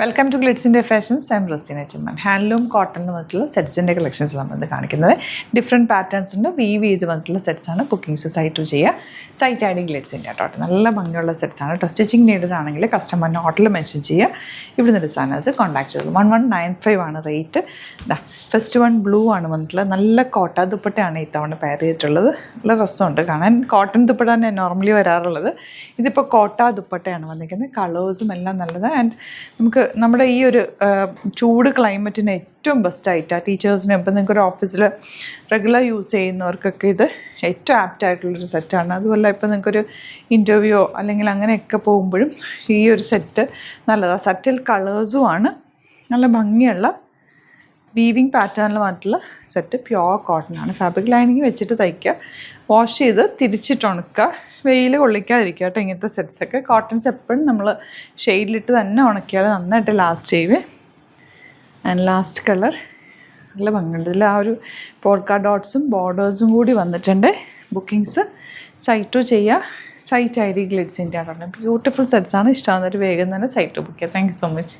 Welcome to Glitz India fashions. I'm Razeena Chimman. Handloom cotton വന്നിട്ടുള്ള സെറ്റ്സിൻ്റെ collections നമ്മൾ കാണിക്കുന്നത്. ഡിഫറെൻറ്റ് പാറ്റേൺസ് ഉണ്ട്. വീവ് ചെയ്ത് വന്നിട്ടുള്ള സെറ്റ്സാണ്. ബുക്കിംഗ്സ് സൈറ്റ് ചെയ്യുക. Site I D Glitz India കേട്ടോ. നല്ല ഭംഗിയുള്ള സെറ്റ്സാണ് കേട്ടോ. സ്റ്റിച്ചിങ് നീഡാണെങ്കിൽ കസ്റ്റമറിന് ഓർഡറിൽ മെൻഷൻ ചെയ്യുക. ഇവിടുന്ന് ഡിസൈനേഴ്സ് കോൺടാക്ട് ചെയ്തു. 1195 ആണ് റേറ്റ്. ഇതാ ഫസ്റ്റ് വൺ ബ്ലൂ ആണ് വന്നിട്ടുള്ളത്. നല്ല കോട്ട ദുപ്പട്ടയാണ് ഇത്തവണ പെയർ ചെയ്തിട്ടുള്ളത്. നല്ല രസമുണ്ട് കാണാൻ. കോട്ടൺ ദുപ്പട്ട തന്നെ നോർമലി വരാറുള്ളത്. ഇതിപ്പോൾ കോട്ട ദുപ്പട്ടയാണ് വന്നിരിക്കുന്നത്. കളേഴ്സും എല്ലാം നല്ലത്. ആൻഡ് നമുക്ക് നമ്മുടെ ഈ ഒരു ചൂട് ക്ലൈമറ്റിന് ഏറ്റവും ബെസ്റ്റായിട്ടാണ് ടീച്ചേഴ്സിന്. ഇപ്പം നിങ്ങൾക്കൊരു ഓഫീസിൽ റെഗുലർ യൂസ് ചെയ്യുന്നവർക്കൊക്കെ ഇത് ഏറ്റവും ആപ്റ്റായിട്ടുള്ളൊരു സെറ്റാണ്. അതുപോലെ ഇപ്പോൾ നിങ്ങൾക്കൊരു ഇൻ്റർവ്യൂ അല്ലെങ്കിൽ അങ്ങനെയൊക്കെ പോകുമ്പോഴും ഈ ഒരു സെറ്റ് നല്ലതാണ്. സറ്റിൽ കളേഴ്സുമാണ്. നല്ല ഭംഗിയുള്ള വീവിങ് പാറ്റേണിൽ വന്നിട്ടുള്ള സെറ്റ്. പ്യുവർ കോട്ടൺ ആണ്. ഫാബ്രിക് ലൈനിങ് വെച്ചിട്ട് തയ്ക്കുക. വാഷ് ചെയ്ത് തിരിച്ചിട്ട് ഉണക്കുക. വെയിൽ കൊള്ളിക്കാതിരിക്കുക കേട്ടോ. ഇങ്ങനത്തെ സെറ്റ്സൊക്കെ കോട്ടൺസ് എപ്പോഴും നമ്മൾ ഷെയ്ഡിലിട്ട് തന്നെ ഉണക്കിയാൽ നന്നായിട്ട് ലാസ്റ്റ് ചെയ്യുവേ. ആൻഡ് ലാസ്റ്റ് കളർ നല്ല ഭംഗിയുണ്ട്. ഇതിൽ ആ ഒരു പോൾക്ക ഡോട്ട്സും ബോർഡേഴ്സും കൂടി വന്നിട്ടുണ്ട്. ബുക്കിങ്സ് സൈറ്റ് ചെയ്യുക. Site I D Glitz India. Beautiful സെറ്റ്സാണ്. ഇഷ്ടമാകുന്നവർ വേഗം തന്നെ സൈറ്റ് ബുക്ക് ചെയ്യുക. Thank you so much.